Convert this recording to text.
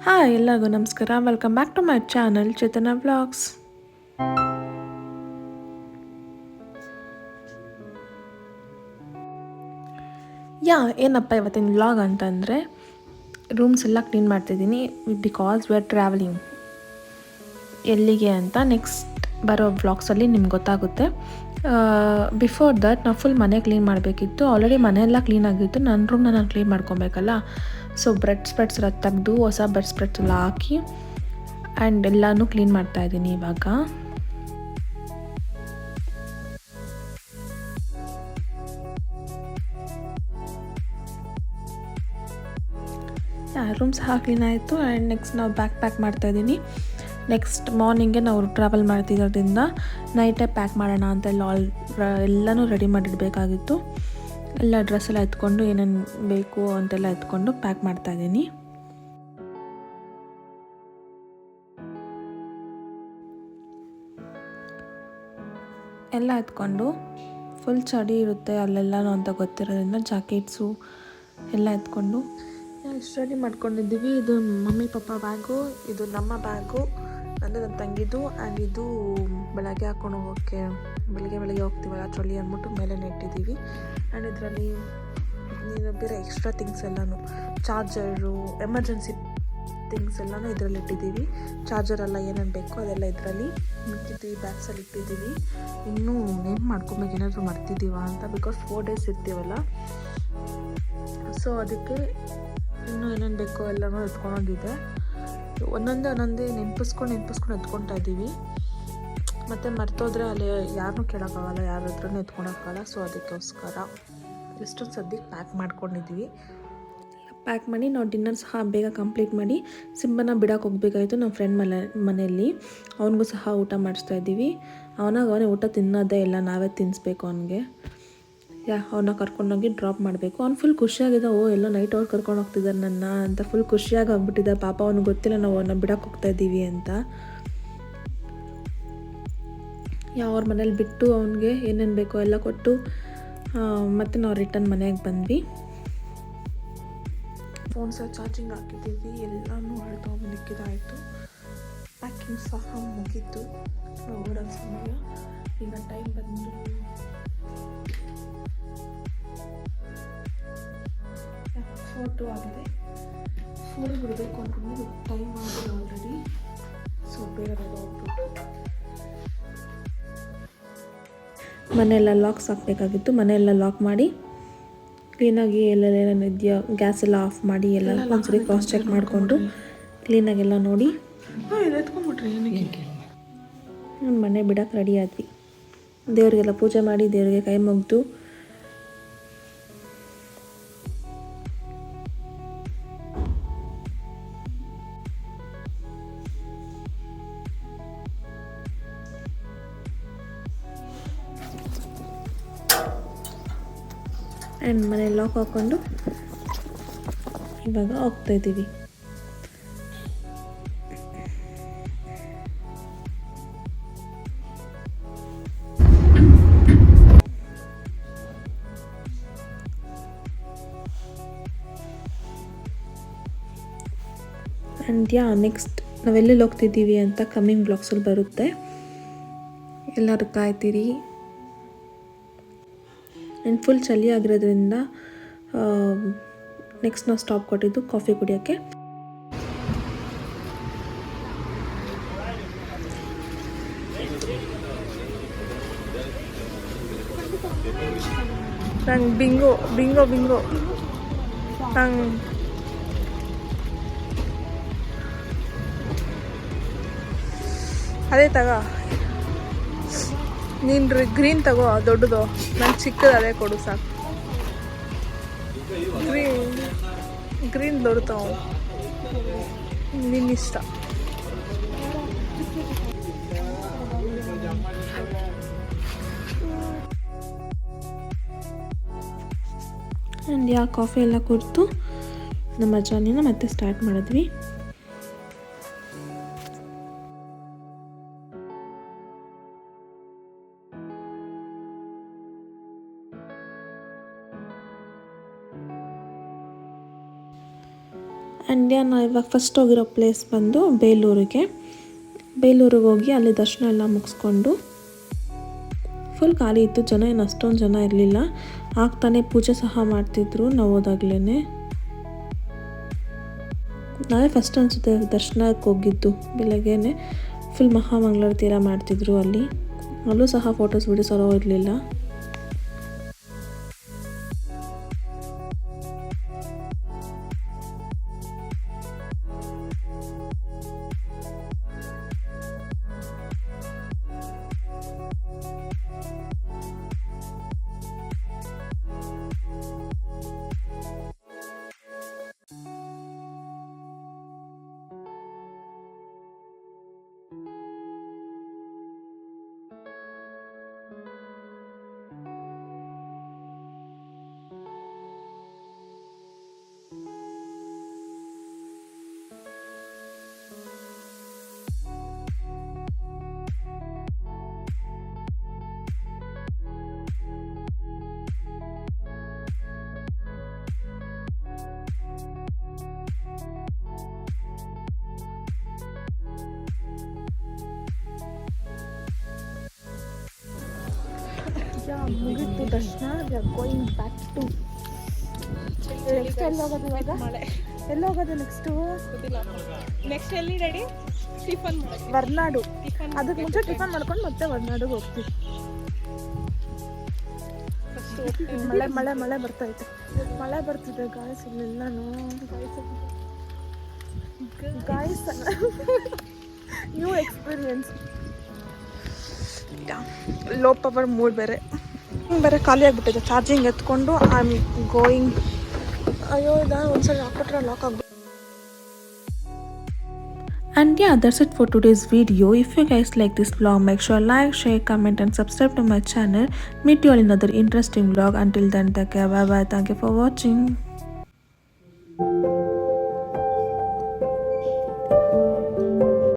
Hi ಎಲ್ಲರಿಗೂ ನಮಸ್ಕಾರ. Welcome back to my channel Chetana vlogs. ಏನಪ್ಪ ಇವತ್ತಿನ ವ್ಲಾಗ್ ಅಂತಂದರೆ ರೂಮ್ಸ್ ಎಲ್ಲ ಕ್ಲೀನ್ ಮಾಡ್ತಿದ್ದೀನಿ ಬಿಕಾಸ್ ವಿ ಆರ್ ಟ್ರಾವೆಲಿಂಗ್. ಎಲ್ಲಿಗೆ ಅಂತ ನೆಕ್ಸ್ಟ್ ಬರೋ ವ್ಲಾಗ್ಸಲ್ಲಿ ನಿಮ್ಗೆ ಗೊತ್ತಾಗುತ್ತೆ. ಬಿಫೋರ್ ದಟ್ ನಾವು ಫುಲ್ ಮನೆ ಕ್ಲೀನ್ ಮಾಡಬೇಕಿತ್ತು. ಆಲ್ರೆಡಿ ಮನೆಯೆಲ್ಲ ಕ್ಲೀನ್ ಆಗಿತ್ತು. ನನ್ನ ರೂಮ್ನ ನಾನು ಕ್ಲೀನ್ ಮಾಡ್ಕೊಬೇಕಲ್ಲ. ಸೊ ಬ್ರೆಡ್ ಸ್ಪ್ರೆಡ್ಸ್ ಎಲ್ಲ ತೆಗೆದು ಹೊಸ ಬ್ರೆಡ್ ಸ್ಪ್ರೆಡ್ಸ್ ಎಲ್ಲ ಹಾಕಿ ಆ್ಯಂಡ್ ಎಲ್ಲನೂ ಕ್ಲೀನ್ ಮಾಡ್ತಾಯಿದ್ದೀನಿ ಇವಾಗ. ರೂಮ್ ಸಹ ಕ್ಲೀನ್ ಆಯಿತು. ಆ್ಯಂಡ್ ನೆಕ್ಸ್ಟ್ ನಾವು ಬ್ಯಾಗ್ ಪ್ಯಾಕ್ ಮಾಡ್ತಾಯಿದ್ದೀನಿ. ನೆಕ್ಸ್ಟ್ ಮಾರ್ನಿಂಗೆ ನಾವು ಟ್ರಾವೆಲ್ ಮಾಡ್ತಿರೋದ್ರಿಂದ ನೈಟೇ ಪ್ಯಾಕ್ ಮಾಡೋಣ ಅಂತ ಎಲ್ಲನೂ ರೆಡಿ ಮಾಡಿಡಬೇಕಾಗಿತ್ತು. ಎಲ್ಲ ಡ್ರೆಸ್ ಎಲ್ಲ ಎತ್ಕೊಂಡು ಏನೇನು ಬೇಕು ಅಂತೆಲ್ಲ ಎತ್ಕೊಂಡು ಪ್ಯಾಕ್ ಮಾಡ್ತಾಯಿದ್ದೀನಿ. ಎಲ್ಲ ಎತ್ಕೊಂಡು ಫುಲ್ ಚಳಿ ಇರುತ್ತೆ ಅಲ್ಲೆಲ್ಲನೂ ಅಂತ ಗೊತ್ತಿರೋದ್ರಿಂದ ಜಾಕೆಟ್ಸು ಎಲ್ಲ ಎತ್ಕೊಂಡು ಇಷ್ಟು ರೆಡಿ ಮಾಡ್ಕೊಂಡಿದ್ದೀವಿ. ಇದು ಮಮ್ಮಿ ಪಪ್ಪ ಬ್ಯಾಗು, ಇದು ನಮ್ಮ ಬ್ಯಾಗು, ಅಂದರೆ ನನ್ನ ತಂಗಿದು. ಆ್ಯಂಡ್ ಇದು ಬೆಳಗ್ಗೆ ಹಾಕ್ಕೊಂಡು ಹೋಗೋಕ್ಕೆ ಬೆಳಗ್ಗೆ ಹೋಗ್ತೀವಲ್ಲ ಚಳಿ ಅಂದ್ಬಿಟ್ಟು ಮೇಲೆ ಇಟ್ಟಿದ್ದೀವಿ. ಆ್ಯಂಡ್ ಇದರಲ್ಲಿ ಬೇರೆ ಎಕ್ಸ್ಟ್ರಾ ಥಿಂಗ್ಸ್ ಎಲ್ಲನೂ ಚಾರ್ಜರು, ಎಮರ್ಜೆನ್ಸಿ ಥಿಂಗ್ಸ್ ಎಲ್ಲನೂ ಇದರಲ್ಲಿ ಇಟ್ಟಿದ್ದೀವಿ. ಚಾರ್ಜರೆಲ್ಲ ಏನೇನು ಬೇಕೋ ಅದೆಲ್ಲ ಇದರಲ್ಲಿ ಇಟ್ಟಿದ್ದೀವಿ, ಬ್ಯಾಗ್ಸಲ್ಲಿ ಇಟ್ಟಿದ್ದೀವಿ. ಇನ್ನೂ ನೇಮ್ ಮಾಡ್ಕೊಬೇಕು ಏನಾದರೂ ಮರ್ತಿದ್ದೀವ ಅಂತ, ಬಿಕಾಸ್ 4 days ಇರ್ತೀವಲ್ಲ. ಸೊ ಅದಕ್ಕೆ ಇನ್ನೂ ಏನೇನು ಬೇಕೋ ಎಲ್ಲನೂ ಎತ್ಕೊಂಡೋಗಿದೆ. ಒಂದೊಂದೇ ನೆನಪಿಸ್ಕೊಂಡು ಎತ್ಕೊತಾ ಇದ್ದೀವಿ. ಮತ್ತು ಮರ್ತೋದ್ರೆ ಅಲ್ಲಿ ಯಾರನ್ನೂ ಕೇಳೋಕ್ಕಾಗಲ್ಲ, ಯಾರ ಹತ್ರನೂ ಎತ್ಕೊಳಕ್ಕಾಗಲ್ಲ. ಸೊ ಅದಕ್ಕೋಸ್ಕರ ಇಷ್ಟೊಂದು ಸದ್ಯಕ್ಕೆ ಪ್ಯಾಕ್ ಮಾಡ್ಕೊಂಡಿದ್ದೀವಿ. ಪ್ಯಾಕ್ ಮಾಡಿ ನಾವು ಡಿನ್ನರ್ ಸಹ ಬೇಗ ಕಂಪ್ಲೀಟ್ ಮಾಡಿ ಸಿಂಬನ ಬಿಡೋಕೆ ಹೋಗ್ಬೇಕಾಯಿತು ನಮ್ಮ ಫ್ರೆಂಡ್ ಮನೆಯಲ್ಲಿ. ಅವನಿಗೂ ಸಹ ಊಟ ಮಾಡಿಸ್ತಾ ಇದ್ದೀವಿ. ಅವನೇ ಊಟ ತಿನ್ನೋದೇ ಇಲ್ಲ, ನಾವೇ ತಿನ್ನಿಸ್ಬೇಕು ಅವನಿಗೆ. ಅವನ್ನ ಕರ್ಕೊಂಡೋಗಿ ಡ್ರಾಪ್ ಮಾಡಬೇಕು. ಅವ್ನು ಫುಲ್ ಖುಷಿಯಾಗಿದೆ. ಎಲ್ಲೋ ನೈಟ್ ಅವ್ರು ಕರ್ಕೊಂಡು ಹೋಗ್ತಿದ್ದಾರೆ ನನ್ನ ಅಂತ ಫುಲ್ ಖುಷಿಯಾಗಿ ಆಗ್ಬಿಟ್ಟಿದ್ದೆ. ಪಾಪ ಅವ್ನಿಗೆ ಗೊತ್ತಿಲ್ಲ ನಾವು ಅವನ್ನ ಬಿಡೋಕೆ ಹೋಗ್ತಾ ಇದ್ದೀವಿ ಅಂತ. ಅವ್ರ ಮನೇಲಿ ಬಿಟ್ಟು ಅವನಿಗೆ ಏನೇನು ಬೇಕೋ ಎಲ್ಲ ಕೊಟ್ಟು ಮತ್ತು ನಾವು ರಿಟರ್ನ್ ಮನೆಗೆ ಬಂದ್ವಿ. ಫೋನ್ ಸಹ ಚಾರ್ಜಿಂಗ್ ಹಾಕಿದ್ದೀವಿ. ಎಲ್ಲನೂ ಹೊರಟೋಗ್ಲಿಕ್ಕಿದಾಯಿತು. ಪ್ಯಾಕಿಂಗ್ ಸಹ ಮುಗೀತು. ಓಡೋ ಸಮಯ. ಈಗ ಟೈಮ್ ಬಂದು 4:02 ಆಗಿದೆ. 4 ಬಿಡಬೇಕು ಅಂದ್ಕೊಂಡು ಟೈಮ್ ಆಗಿದೆ ಆಲ್ರೆಡಿ. ಸೊ ಬೇಗ ಹೋಗ್ಬಿಟ್ಟು ಮನೆಯೆಲ್ಲ ಲಾಕ್ಸ್ ಹಾಕಬೇಕಾಗಿತ್ತು. ಮನೆಯೆಲ್ಲ ಲಾಕ್ ಮಾಡಿ ಕ್ಲೀನಾಗಿ ಏನೇನು ಇದೆಯೋ ಗ್ಯಾಸ್ ಎಲ್ಲ ಆಫ್ ಮಾಡಿ ಎಲ್ಲ ಒಂದ್ಸರಿ ಕ್ರಾಸ್ ಚೆಕ್ ಮಾಡಿಕೊಂಡು ಕ್ಲೀನಾಗೆಲ್ಲ ನೋಡಿ ಮನೆ ಬಿಡೋಕೆ ರೆಡಿ ಆದ್ವಿ. ದೇವರಿಗೆಲ್ಲ ಪೂಜೆ ಮಾಡಿ ದೇವರಿಗೆ ಕೈ ಮುಗಿದು ಆ್ಯಂಡ್ ಮನೆ ಲಾಕ್ ಹಾಕ್ಕೊಂಡು ಇವಾಗ ಹೋಗ್ತಾಯಿದ್ದೀವಿ. ಆ್ಯಂಡ್ ನೆಕ್ಸ್ಟ್ ನಾವೆಲ್ಲೆಲ್ಲಿ ಹೋಗ್ತಿದ್ದೀವಿ ಅಂತ ಕಮ್ಮಿಂಗ್ ಬ್ಲಾಗ್ಸಲ್ಲಿ ಬರುತ್ತೆ. ಎಲ್ಲರೂ ಕಾಯ್ತೀರಿ. ಆ್ಯಂಡ್ ಫುಲ್ ಚಳಿ ಆಗಿರೋದ್ರಿಂದ ನೆಕ್ಸ್ಟ್ ನಾವು ಸ್ಟಾಪ್ ಕೊಟ್ಟಿದ್ದು ಕಾಫಿ ಕುಡಿಯೋಕ್ಕೆ. ನಂಗೆ ಬಿಂಗೋ ನಂಗೆ ಅದೇ ತಗೋ. ನೀನು ಗ್ರೀನ್ ತಗೋ, ದೊಡ್ಡದು. ನಂಗೆ ಚಿಕ್ಕದು ಅದೇ ಕೊಡು ಸಾಕು. ಗ್ರೀನ್ ದೊಡ್ಡ ತಗೋ, ನಿನ್ನಿಷ್ಟ. ಆ್ಯಂಡ್ ಕಾಫಿ ಎಲ್ಲ ಕುಡಿದು ನಮ್ಮ ಜರ್ನಿನ ಮತ್ತೆ ಸ್ಟಾರ್ಟ್ ಮಾಡಿದ್ವಿ. ಆ್ಯಂಡ್ ನಾವು ಇವಾಗ ಫಸ್ಟ್ ಹೋಗಿರೋ ಪ್ಲೇಸ್ ಬಂದು ಬೇಲೂರಿಗೆ ಹೋಗಿ ಅಲ್ಲಿ ದರ್ಶನ ಎಲ್ಲ ಮುಗಿಸ್ಕೊಂಡು ಫುಲ್ ಖಾಲಿ ಇತ್ತು, ಜನ ಏನು ಅಷ್ಟೊಂದು ಜನ ಇರಲಿಲ್ಲ. ಆಗ್ತಾನೆ ಪೂಜೆ ಸಹ ಮಾಡ್ತಿದ್ರು ನಾವು ಹೋದಾಗ್ಲೇ. ನಾವೇ ಫಸ್ಟ್ ಅನಿಸುತ್ತೆ ದರ್ಶನಕ್ಕೆ ಹೋಗಿದ್ದು, ಬೆಳಗ್ಗೆನೆ ಫುಲ್ ಮಹಾಮಂಗಳಾರತಿ ಎಲ್ಲ ಮಾಡ್ತಿದ್ರು ಅಲ್ಲೂ ಸಹ ಫೋಟೋಸ್ ವೀಡಿಯೋಸ್ ಅಲೋ ಇರಲಿಲ್ಲ. ಮುಗಿತು ದರ್ಶನ. ಗೋಯಿಂಗ್ ಬ್ಯಾಕ್ ಟು ನೆಕ್ಸ್ಟ್ ಎಲ್ಲಿ ಹೋಗೋದು ಇವಾಗ? ಎಲ್ಲಿ ಹೋಗೋದು ನೆಕ್ಸ್ಟ್ ಎಲ್ಲಿ ರೆಡಿ? ಟಿಫನ್ ವರ್ನಾಡು. ಅದಕ್ಕೆ ಮುಂಚೆ ಟಿಫನ್ ಮಾಡ್ಕೊಂಡು ಮತ್ತೆ ವರ್ನಾಡಿಗೆ ಹೋಗ್ತೀವಿ. ಮಳೆ ಮಳೆ ಮಳೆ ಬರ್ತೈತೆ, ಮಳೆ ಬರ್ತಿದೆ ಗಾಯ್ಸ್. ಇಲ್ಲೆಲ್ಲಾನು guys new experience. Low power mood ಬೇರೆ ಖಾಲಿ ಆಗಿಬಿಟ್ಟಿದೆ. ಚಾರ್ಜಿಂಗ್ ಎತ್ಕೊಂಡು ಐ ಆಮ್ ಗೋಯಿಂಗ್. ಅಯ್ಯೋ ನಾನು ಒಂದ್ಸಲ ಹಾಕ್ಬಿಟ್ರೆ ಲಾಕ್ ಆಗ್ಬಿಟ್ಟು. And yeah, that's it for today's video. If you guys like this vlog, make sure like, share, comment and subscribe to my channel. Meet you all in another interesting vlog. Until then, take care, bye bye. Thank you for watching.